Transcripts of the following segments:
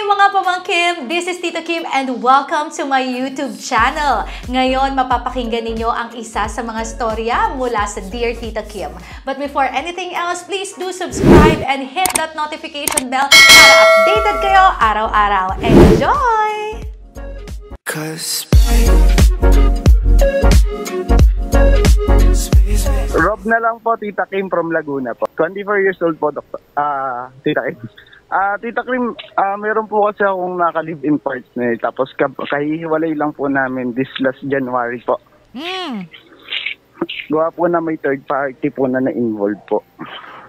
mga pamangkin! This is Tita Kim and welcome to my YouTube channel. Ngayon, mapapakinggan ninyo ang isa sa mga storya mula sa Dear Tita Kim. But before anything else, please do subscribe and hit that notification bell para updated kayo araw-araw. Enjoy! Rob na lang po, Tita Kim from Laguna po. 24 years old po, Tita Kim. Tita Kim, meron po kasi akong naka-live-in partner. Tapos kahihiwalay lang po namin this last January po. Gawa po na may third party po na na-involved po.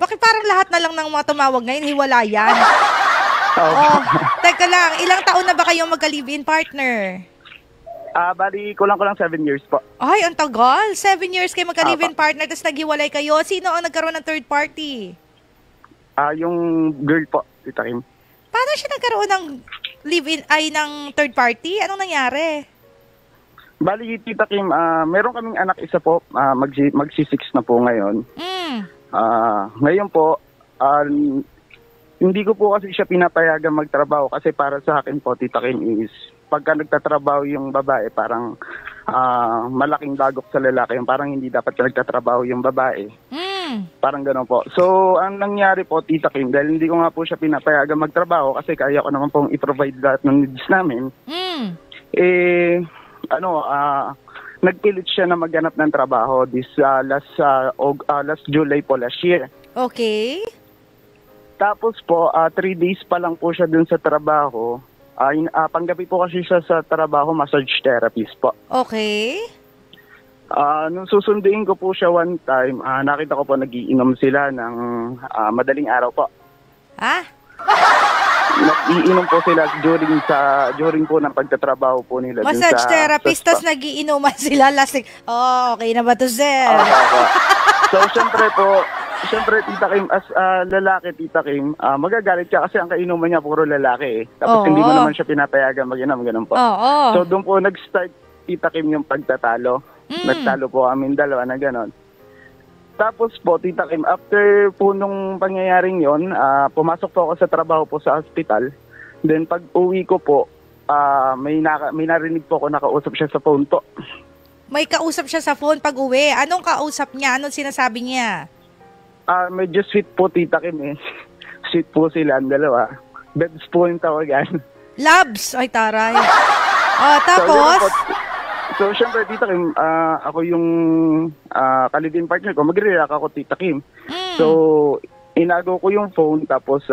Bakit parang lahat na lang ng mga tumawag ngayon, hiwalayan? Oh, teka lang, ilang taon na ba kayong magka-live-in partner? Bali, kulang 7 years po. Ay, ang tagal. 7 years kayo magka-live-in partner, tapos naghiwalay kayo. Sino ang nagkaroon ng third party? Yung girl po, Tita Kim. Paano siya nagkaroon ng live-in ng third party? Anong nangyari? Bali, Tita Kim, meron kaming anak isa po, magsi-6 na po ngayon. Ngayon po, hindi ko po kasi siya pinapayagan magtrabaho kasi para sa akin po, Tita Kim, is pagka nagtatrabaho yung babae, parang malaking dagok sa lalaki. Parang hindi dapat nagtatrabaho yung babae. Parang gano'n po. So, ang nangyari po, Tita Kim, dahil hindi ko nga po siya pinapayagan magtrabaho kasi kaya ko naman pong i-provide lahat ng needs namin, nagpilit siya na maghanap ng trabaho this last July po, last year. Okay. Tapos po, 3 days pa lang po siya dun sa trabaho. Panggabi po kasi siya sa trabaho, massage therapist po. Okay. Nung susunduin ko po siya one time, nakita ko po nagiinom sila ng madaling araw po. Nagiinom po sila during po ng pagtatrabaho po nila. Massage therapist, tas nagiinuman sila lasing. Oh, okay na ba to, sir? So, Siyempre, Tita Kim, as lalaki, Tita Kim, magagalit siya kasi ang kainuman niya puro lalaki eh. Tapos hindi mo naman siya pinapayagan mag-inom, ganun po. So doon po nag-start, Tita Kim, yung pagtatalo. Nagtalo po kami dalawa na ganun. Tapos po, Tita Kim, after po nung pangyayaring yon, pumasok po ako sa trabaho po sa hospital. Then pag uwi ko po, may narinig po ako nakausap siya sa phone po. May kausap siya sa phone pag uwi. Anong kausap niya? Anong sinasabi niya? Medyo sweet po, Tita Kim eh. Sweet po sila ang dalawa. Beds po yung tawagan. Loves! Ay, taray. Tapos? So, syempre, Tita Kim, ako yung ka-live-in partner ko. Magre-react ako, Tita Kim. So, inago ko yung phone, tapos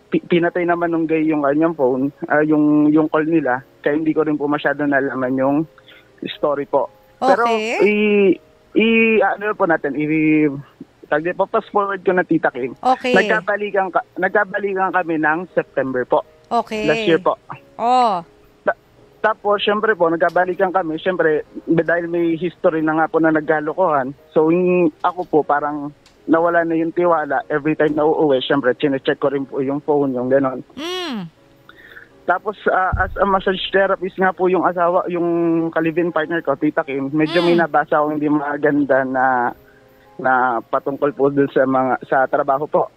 pinatay naman nung gay yung kanyang phone, yung call nila. Kaya hindi ko rin po masyado nalaman yung story po. Okay. Pero, ano po natin, pass forward ko na, Tita Kim. Okay. Nagkabalikan kami ng September po. Okay. Last year po. Tapos, syempre po, nagkabalikan kami. Syempre, dahil may history na nga po na nagkalokohan. So, ako po, parang nawala na yung tiwala. Every time na uuwi, syempre, chinecheck ko rin po yung phone, yung gano'n. Tapos, as a massage therapist nga po yung ka-live-in partner ko, Tita Kim, medyo may nabasa akong hindi maganda na patungkol po dun sa trabaho po.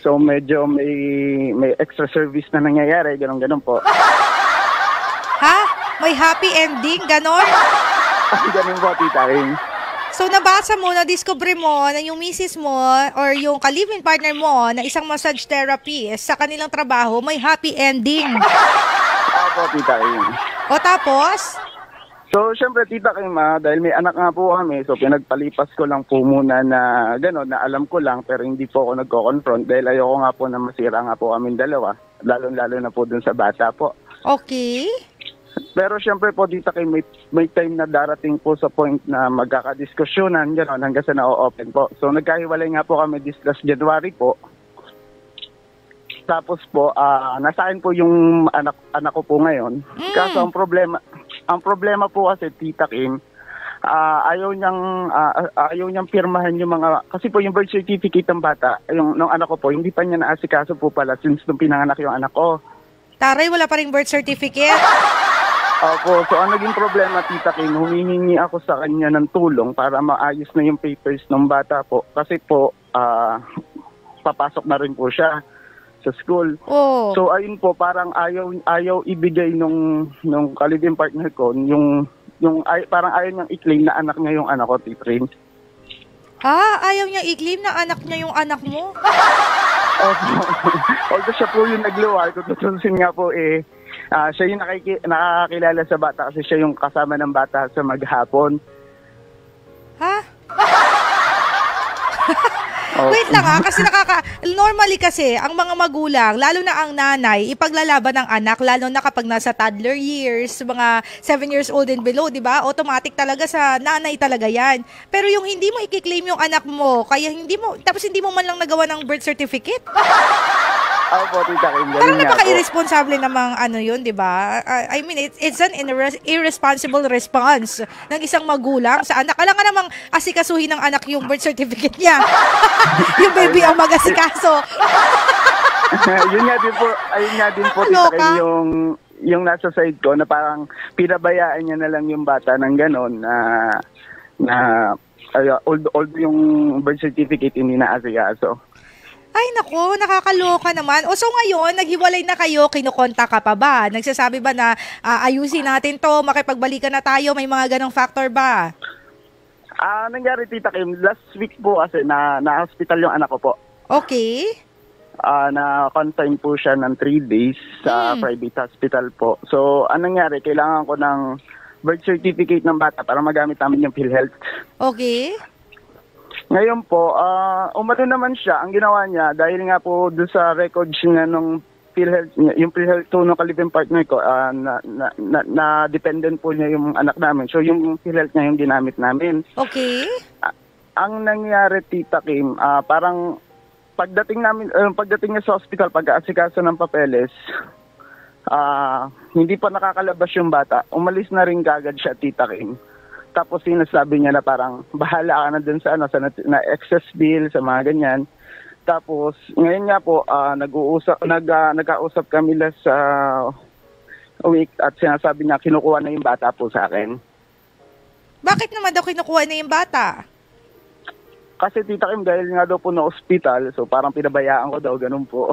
So, medyo may extra service na nangyayari, ganun po. Ha? May happy ending, ganon? Ganun po, Tita Kim. So, nabasa mo, na-discover mo na yung misis mo or yung ka-live-in partner mo na isang massage therapist sa kanilang trabaho, may happy ending. Opo, Tita Kim. O tapos? So, syempre, Tita Kim, dahil may anak nga po kami, so pinagpalipas ko lang po muna na gano'n, na alam ko lang, pero hindi po ako nagko-confront dahil ayoko nga po na masira nga po kami dalawa, lalo na po dun sa bata po. Okay. Pero syempre po, Tita Kim, may time na darating po sa point na magkakadiskusyonan, gano'n, hanggang sa na-open po. So, nagkahiwalay nga po kami this last January po. Tapos po, nasa akin po yung anak ko po ngayon. Kaso ang problema po kasi, Tita Kim, ayaw niyang pirmahan yung kasi po yung birth certificate ng bata, nung anak ko po, hindi pa niya naasikaso po pala since nung pinanganak yung anak ko. Taray, wala pa ring birth certificate? Opo, so ang naging problema, Tita Kim, humihingi ako sa kanya ng tulong para maayos na yung papers ng bata po. Kasi po, papasok na rin po siya. sa school. Oh. So ayun po, parang ayaw ibigay nung ka-live-in partner ko parang ayaw niyang i-claim na anak niya yung anak ko, Tita Kim. Ayaw niya i-claim na anak niya yung anak mo? Although siya po yung nagluwal, kung tutusin nga po siya yung nakakilala sa bata kasi siya yung kasama ng bata sa maghapon. Wait lang kasi normally kasi, ang mga magulang, lalo na ang nanay, ipaglalaban ng anak, lalo na kapag nasa toddler years, mga 7 years old and below, di ba? Automatic talaga sa nanay talaga yan. Pero yung hindi mo i-claim yung anak mo, tapos hindi mo man lang nagawa ng birth certificate. Opo, Tita Kim. Parang napaka-irresponsible namang yun, di ba? I mean, it's an irresponsible response ng isang magulang sa anak. Alam nga namang asikasuhin ng anak yung birth certificate niya. Yung baby ang mag-asikaso. Ayun nga din po, Tita Kim, yung nasa side ko na parang pinabayaan niya na lang yung bata ng ganon although yung birth certificate hindi na asikaso. Ay, nako, nakakaloka naman. So ngayon, naghiwalay na kayo, kinukontak ka pa ba? Nagsasabi ba na ayusin natin to, makipagbalikan na tayo, may mga ganong factor ba? Nangyari, Tita Kim, last week po kasi na-hospital yung anak ko po. Okay. Na-confine po siya ng 3 days sa private hospital po. So, anong nangyari? Kailangan ko ng birth certificate ng bata para magamit namin yung PhilHealth. Okay. Ngayon po, umano naman siya. Ang ginawa niya, dahil nga po doon sa records niya nung PhilHealth, yung PhilHealth to nung ka-live-in partner ko, na dependent po niya yung anak namin. So yung PhilHealth niya yung ginamit namin. Okay. Ang nangyari, Tita Kim, parang pagdating niya sa hospital, pag-aasikaso ng papeles, hindi pa nakakalabas yung bata. Umalis na rin kagad siya, Tita Kim. Tapos sinasabi niya na parang bahala ka na dun sa na excess bill, sa mga ganyan. Tapos ngayon nga po nag-uusap kami last week at sinasabi niya kinukuha na yung bata po sa akin. Bakit naman daw kinukuha na yung bata? Kasi, Tita Kim, dahil nga daw po na ospital, so parang pinabayaan ko daw, ganun po.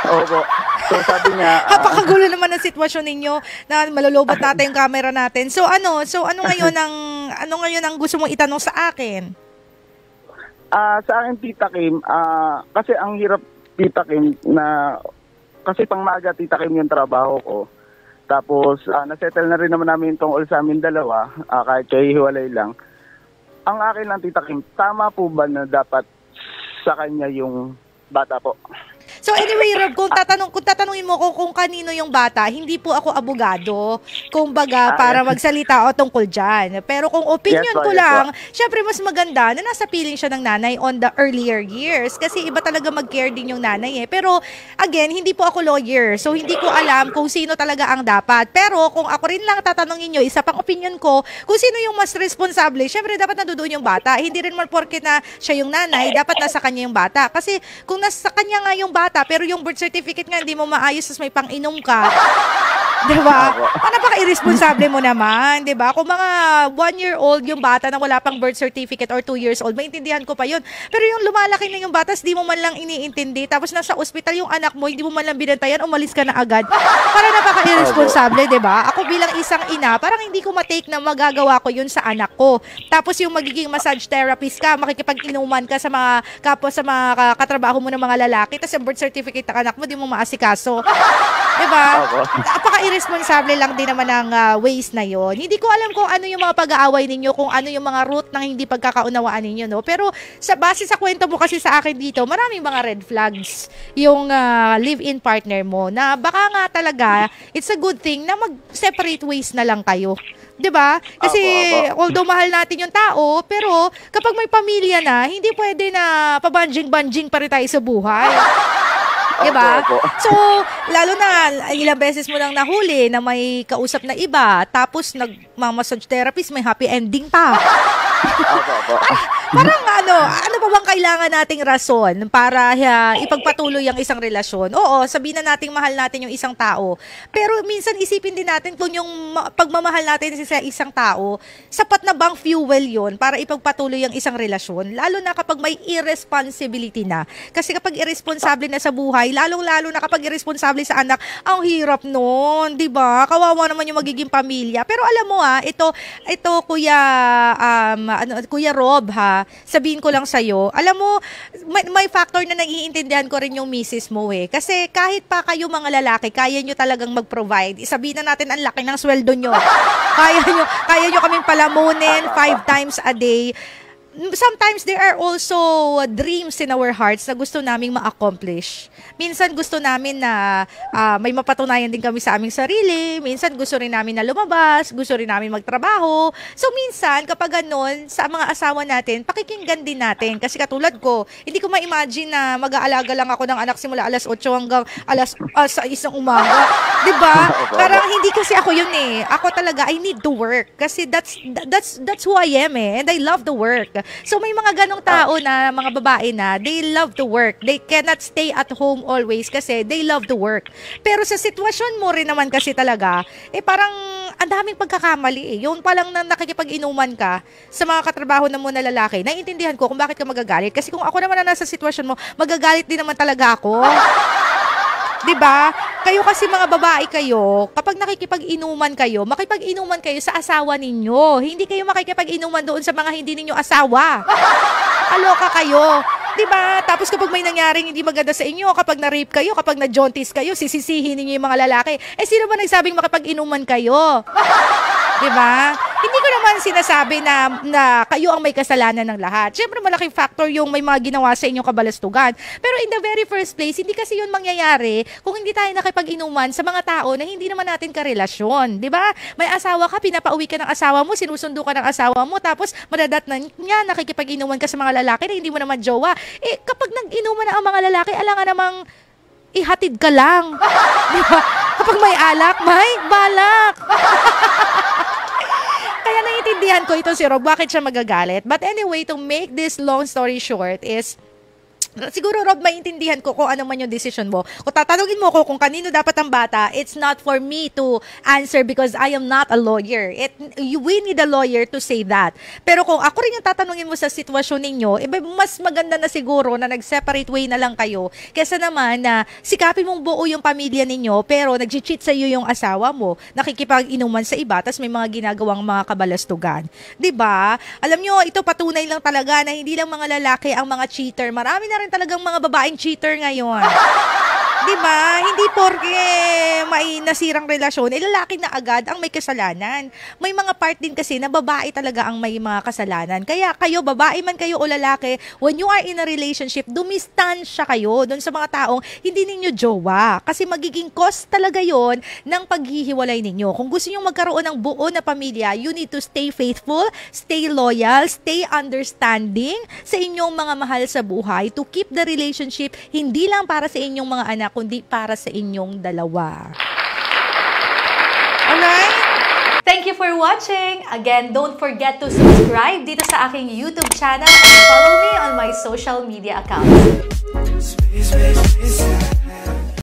Opo. So sabi niya, napakagulo naman ng sitwasyon ninyo na malulobot natin yung camera natin. So ano ngayon ang gusto mong itanong sa akin? Sa akin, Tita Kim, kasi ang hirap, Tita Kim, kasi pangmaga, Tita Kim, yung trabaho ko. Tapos nasettle na rin naman namin tungkol sa amin dalawa, kahit kayo hiwalay lang. Ang akin lang, Tita Kim, tama po ba na dapat sa kanya yung bata po? So anyway, Rob, kung tatanungin mo kung kanino yung bata, hindi po ako abogado, kumbaga para magsalita o tungkol dyan. Pero kung opinion ko lang, syempre mas maganda na nasa piling siya ng nanay on the earlier years. Kasi iba talaga mag-care din yung nanay eh. Pero again, hindi po ako lawyer, so hindi ko alam kung sino talaga ang dapat. Pero kung ako rin lang tatanungin nyo, isa pang opinion ko, kung sino yung mas responsable, syempre dapat nandoon yung bata. Hindi rin man porket na siya yung nanay, dapat nasa kanya yung bata. Kasi kung nasa kanya nga yung bata, pero yung birth certificate nga hindi mo maayos tapos may pang-inom ka. Diba? Napaka-irresponsible mo naman, diba? Kung mga 1-year-old yung bata na wala pang birth certificate or 2 years old, maintindihan ko pa yun. Pero yung lumalaki na yung bata, di mo man lang iniintindi, tapos nasa ospital yung anak mo, hindi mo man lang binantayan, umalis ka na agad. Parang napaka-irresponsible, diba? Ako bilang isang ina, parang hindi ko matake na magagawa ko yun sa anak ko. Tapos yung magiging massage therapist ka, makikipag-inuman ka sa mga kapwa sa mga katrabaho mo ng mga lalaki, tapos yung birth certificate ng anak mo, di mo maasikaso. Diba? Napaka-irresponsible lang din naman ang ways na yon. Hindi ko alam kung ano yung mga pag-aaway ninyo, kung ano yung mga root ng hindi pagkakaunawaan ninyo, no? Pero base sa kwento mo kasi sa akin dito, maraming mga red flags yung live-in partner mo na baka nga talaga, it's a good thing na mag-separate ways na lang kayo. 'Di ba? Kasi although mahal natin yung tao, pero kapag may pamilya na, hindi pwede na pabanjing-banjing pa rin tayo sa buhay. Diba? So, lalo na ilang beses mo nang nahuli na may kausap na iba, tapos nag-massage therapist, may happy ending pa. Parang ano pa bang kailangan nating rason para ipagpatuloy ang isang relasyon? Oo, sabihin na nating mahal natin yung isang tao. Pero minsan isipin din natin kung yung pagmamahal natin sa isang tao, sapat na bang fuel yon para ipagpatuloy ang isang relasyon? Lalo na kapag may irresponsibility na. Kasi kapag irresponsible na sa buhay, lalong-lalo na kapag irresponsible sa anak, ang hirap nun, di ba? Kawawa naman yung magiging pamilya. Pero alam mo ito Kuya Rob sabihin ko lang sa'yo, alam mo, may factor na naiintindihan ko rin yung misis mo Kasi kahit pa kayo mga lalaki, kaya nyo talagang mag-provide. Sabihin na natin, ang laki ng sweldo nyo. Kaya nyo kaming palamunin 5 times a day. Sometimes there are also dreams in our hearts na gusto naming ma-accomplish. Minsan gusto namin na may mapatunayan din kami sa aming sarili. Minsan gusto rin namin na lumabas. Gusto rin namin magtrabaho. So minsan kapag ganun, sa mga asawa natin, pakikinggan din natin. Kasi katulad ko, hindi ko ma-imagine na mag-aalaga lang ako ng anak simula alas 8 hanggang alas 6 ng umaga. Diba? Parang hindi kasi ako yun Ako talaga, I need to work. Kasi that's who I am And I love to work. So may mga ganong tao na, mga babae na, they love to work. They cannot stay at home always kasi they love to work. Pero sa sitwasyon mo rin naman kasi talaga, parang ang daming pagkakamali Yun pa lang na nakikipag-inuman ka sa mga katrabaho na mo na lalaki, naiintindihan ko kung bakit ka magagalit. Kasi kung ako naman na nasa sitwasyon mo, magagalit din naman talaga ako. Diba? Kayo kasi mga babae kayo, kapag nakikipag-inuman kayo, makipag-inuman kayo sa asawa ninyo. Hindi kayo makikipag-inuman doon sa mga hindi ninyo asawa. Aloka kayo. Diba? Tapos kapag may nangyaring hindi maganda sa inyo, kapag na-rape kayo, kapag na-jaundice kayo, sisisihin ninyo yung mga lalaki. Sino ba nagsabing makipag-inuman kayo? Diba? Hindi ko naman sinasabi na kayo ang may kasalanan ng lahat. Siyempre, malaking factor yung may mga ginawa sa inyong kabalastugan. Pero in the very first place, hindi kasi yun mangyayari kung hindi tayo nakipag-inuman sa mga tao na hindi naman natin karelasyon. Diba? May asawa ka, pinapauwi ka ng asawa mo, sinusundo ka ng asawa mo, tapos madadat na niya, nakikipag-inuman ka sa mga lalaki na hindi mo naman jowa. Kapag nag-inuman na ang mga lalaki, alangan namang ihatid ka lang. Diba? Kapag may alak, may balak. Kaya naiintindihan ko ito si Rob, bakit siya magagalit. But anyway, to make this long story short is, siguro Rob, maintindihan ko kung ano man yung decision mo. Kung tatanungin mo ko kung kanino dapat ang bata, it's not for me to answer because I am not a lawyer. We need a lawyer to say that. Pero kung ako rin yung tatanungin mo sa sitwasyon ninyo, mas maganda na siguro na nag-separate way na lang kayo kesa naman na sikapin mong buo yung pamilya ninyo pero nag-cheat sa iyo yung asawa mo, nakikipag-inuman sa iba, tas may mga ginagawang mga kabalastugan. 'Di ba? Alam nyo, ito patunay lang talaga na hindi lang mga lalaki ang mga cheater. Marami na rin talagang mga babaeng cheater ngayon. Diba? Hindi porke may nasirang relasyon, lalaki na agad ang may kasalanan. May mga part din kasi na babae talaga ang may mga kasalanan. Kaya kayo, babae man kayo o lalaki, when you are in a relationship, dumistansya kayo doon sa mga taong hindi ninyo jowa. Kasi magiging cost talaga yon ng paghihiwalay ninyo. Kung gusto nyo magkaroon ng buo na pamilya, you need to stay faithful, stay loyal, stay understanding sa inyong mga mahal sa buhay to keep the relationship hindi lang para sa inyong mga anak, kundi para sa inyong dalawa. Alright? Thank you for watching. Again, don't forget to subscribe dito sa aking YouTube channel and follow me on my social media accounts.